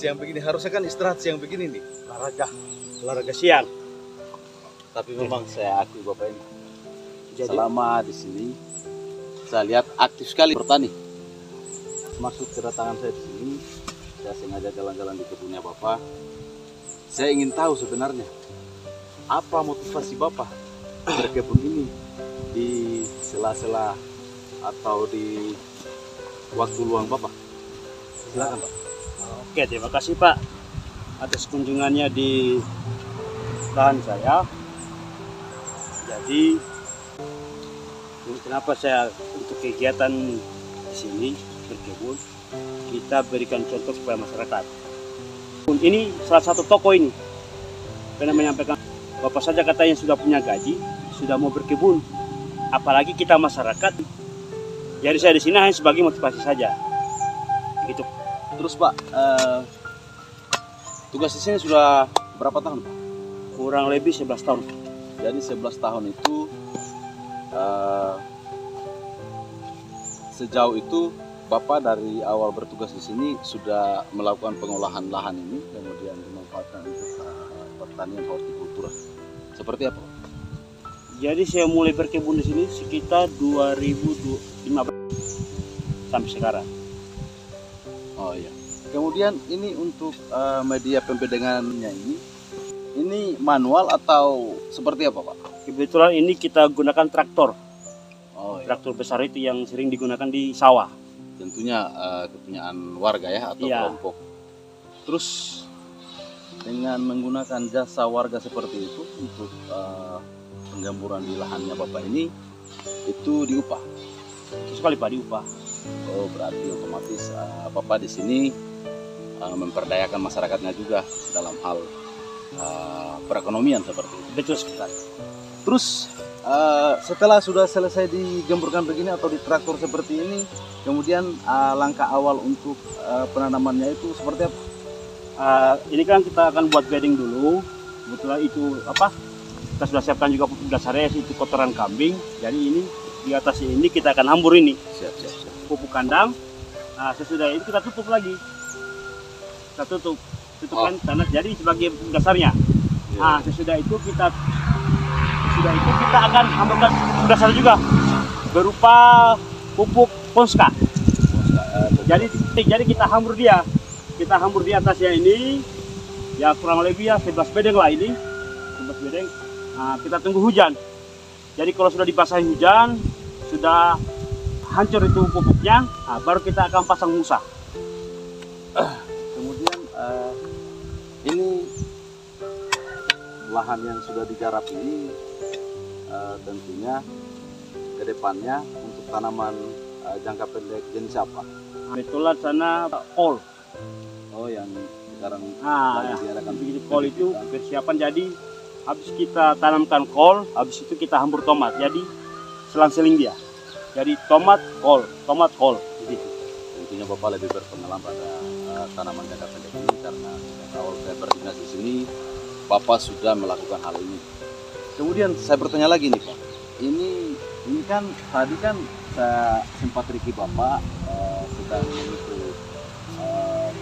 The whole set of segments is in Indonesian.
siang begini? Harusnya kan istirahat siang begini nih. Olahraga siang. Tapi memang saya akui Bapak ini, selama di sini saya lihat aktif sekali bertani. Maksud kedatangan saya di sini, saya sengaja jalan-jalan di kebunnya Bapak. Saya ingin tahu sebenarnya apa motivasi Bapak berkebun ini di sela-sela atau di waktu luang Bapak. Silakan Pak. Oke, terima kasih Pak atas kunjungannya di lahan saya. Jadi kenapa saya untuk kegiatan di sini berkebun, kita berikan contoh kepada masyarakat. Ini salah satu toko ini pernah menyampaikan, Bapak saja katanya sudah punya gaji, sudah mau berkebun, apalagi kita masyarakat. Jadi saya di sini hanya sebagai motivasi saja. Gitu. Terus Pak, tugas di sini sudah berapa tahun Pak? Kurang lebih 11 tahun. Jadi 11 tahun itu sejauh itu Bapak dari awal bertugas di sini sudah melakukan pengolahan lahan ini, kemudian dimanfaatkan untuk pertanian hortikultura. Seperti apa? Jadi saya mulai berkebun di sini sekitar 2015 sampai sekarang. Oh iya. Kemudian ini untuk media pembedengannya ini manual atau seperti apa Pak? Kebetulan ini kita gunakan traktor. Oh iya. Traktor besar itu yang sering digunakan di sawah. Tentunya kepunyaan warga ya atau Iya. kelompok. Terus dengan menggunakan jasa warga seperti itu untuk penggamburan di lahannya Bapak ini, itu diupah. Sekali Pak diupah. Oh berarti otomatis Bapak di sini memperdayakan masyarakatnya juga dalam hal perekonomian seperti itu. Betul sekali. Terus setelah sudah selesai digemburkan begini atau di traktor seperti ini, kemudian langkah awal untuk penanamannya itu seperti apa? Ini kan kita akan buat bedding dulu. Kebetulan itu kita sudah siapkan juga pupuk dasarnya, itu kotoran kambing. Jadi ini di atas ini kita akan hambur ini Siap. pupuk kandang. Sesudah itu kita tutup lagi. Kita tutupkan tanah jadi sebagai pupuk dasarnya. Sesudah itu kita akan hamburkan pupuk dasar juga berupa pupuk Ponska. Jadi kita hambur dia. Kita hambur di atasnya ini ya kurang lebih ya 11 bedeng lah ini. 11 bedeng. Kita tunggu hujan. Jadi kalau sudah dibasahi hujan, sudah hancur itu pupuknya, baru kita akan pasang musa. Kemudian ini lahan yang sudah digarap ini tentunya ke depannya untuk tanaman jangka pendek jenis apa? Kebetulan sana kol. Oh yang sekarang lagi diadakan Begitu kol itu persiapan, jadi habis kita tanamkan kol, habis itu kita hambur tomat. Jadi selang-seling dia. Jadi tomat kol. Gitu. Tentunya Bapak lebih berpengalaman pada tanaman jangka pendek ini karena awal saya berdinas di sini Bapak sudah melakukan hal ini. Kemudian saya bertanya lagi nih Pak, ini kan tadi kan saya sempat riki Bapak sedang mengikuti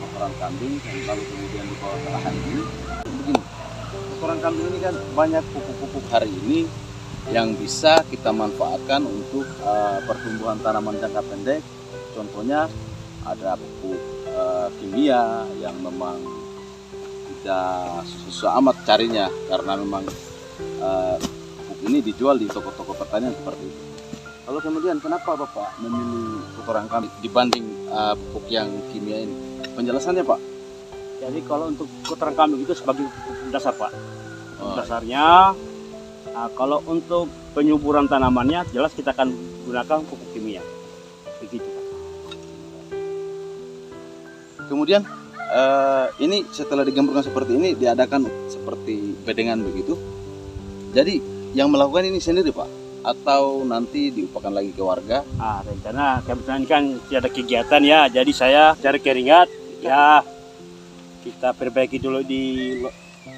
kotoran kambing yang lalu kemudian dibawa ke lahan ini. Begini, kotoran kambing ini kan banyak pupuk-pupuk hari ini yang bisa kita manfaatkan untuk pertumbuhan tanaman jangka pendek. Contohnya ada pupuk kimia yang memang tidak susah amat carinya karena memang pupuk ini dijual di toko-toko pertanian seperti itu. Lalu kemudian kenapa Bapak memilih kotoran kambing dibanding pupuk yang kimia ini? Penjelasannya Pak? Jadi kalau untuk kotoran kambing itu sebagai pupuk dasar Pak. Pupuk dasarnya. Kalau untuk penyuburan tanamannya jelas kita akan gunakan pupuk kimia. Begitu Pak. Kemudian ini setelah digemburkan seperti ini diadakan seperti bedengan begitu. Jadi yang melakukan ini sendiri Pak? Atau nanti diupakan lagi ke warga? Rencana kebetulan kan ada kegiatan ya, jadi saya cari keringat ya, kita perbaiki dulu di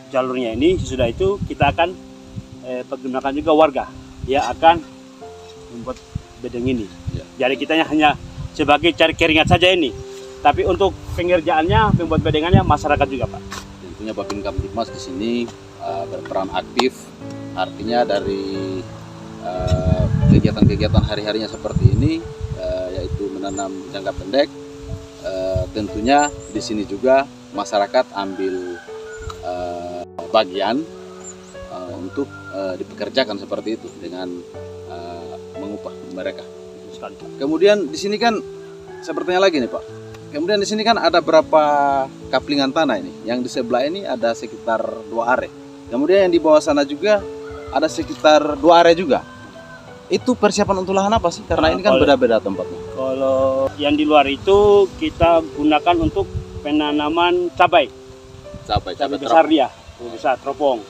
jalurnya ini. Sesudah itu kita akan pergunakan juga warga ya akan membuat bedeng ini. Jadi kita hanya sebagai cari keringat saja ini. Tapi untuk pengerjaannya, pembuat bedengannya masyarakat juga, Pak. Tentunya Babin Kamtibmas di sini berperan aktif, artinya dari kegiatan-kegiatan hari-harinya seperti ini, yaitu menanam jangka pendek. Tentunya di sini juga masyarakat ambil bagian untuk dipekerjakan seperti itu dengan mengupah mereka. Sekali, Pak. Kemudian di sini kan saya bertanya lagi nih Pak. Kemudian di sini kan ada berapa kaplingan tanah ini. Yang di sebelah ini ada sekitar 2 are. Kemudian yang di bawah sana juga ada sekitar 2 are juga. Itu persiapan untuk lahan apa sih? Karena ini kan beda-beda tempatnya. Kalau yang di luar itu kita gunakan untuk penanaman cabai. Cabai Besar dia, besar teropong.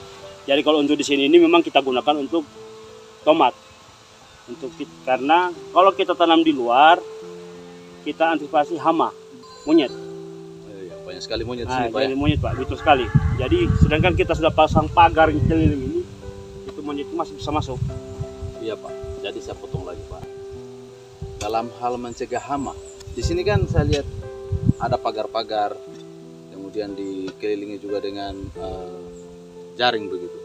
Jadi kalau untuk di sini ini memang kita gunakan untuk tomat. Karena kalau kita tanam di luar, kita antisipasi hama, monyet. Banyak sekali monyet di Nah, sini Pak. jadi monyet Pak, betul sekali. Jadi sedangkan kita sudah pasang pagar di keliling ini, itu monyet itu masih bisa masuk. Iya Pak. Jadi saya potong lagi Pak. Dalam hal mencegah hama, di sini kan saya lihat ada pagar-pagar, kemudian dikelilingi juga dengan jaring begitu.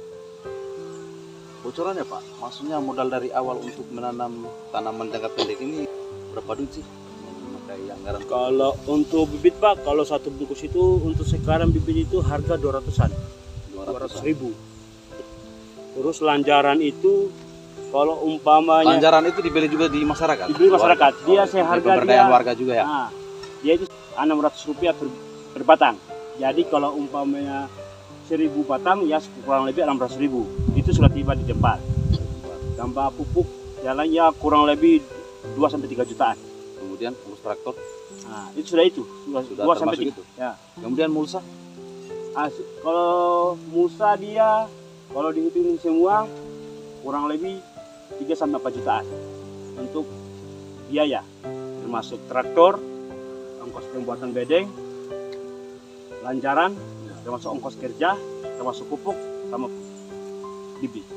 Bocorannya Pak, maksudnya modal dari awal untuk menanam tanaman jangka pendek ini berapa duit sih? Memakai anggaran. Kalau untuk bibit Pak, kalau satu bungkus itu untuk sekarang bibit itu harga 200-an. 200.000. Terus lanjaran itu kalau umpamanya Lanjaran itu dibeli juga di masyarakat. dibeli masyarakat, dia seharga pemberdayaan dia, warga juga ya. nah, dia itu Rp600 per batang. Jadi kalau umpamanya 1.000 batang ya kurang lebih 600.000. Itu sudah tiba di tempat. Tambah pupuk jalan ya kurang lebih 2-3 jutaan. Kemudian urus traktor Nah, itu sudah 2 sampai 3. termasuk itu. Ya. Kemudian mulsa Kalau musa dia kalau dihitung semua kurang lebih 3-4 jutaan untuk biaya, termasuk traktor, ongkos pembuatan bedeng, lanjaran, termasuk ongkos kerja, termasuk pupuk sama bibit.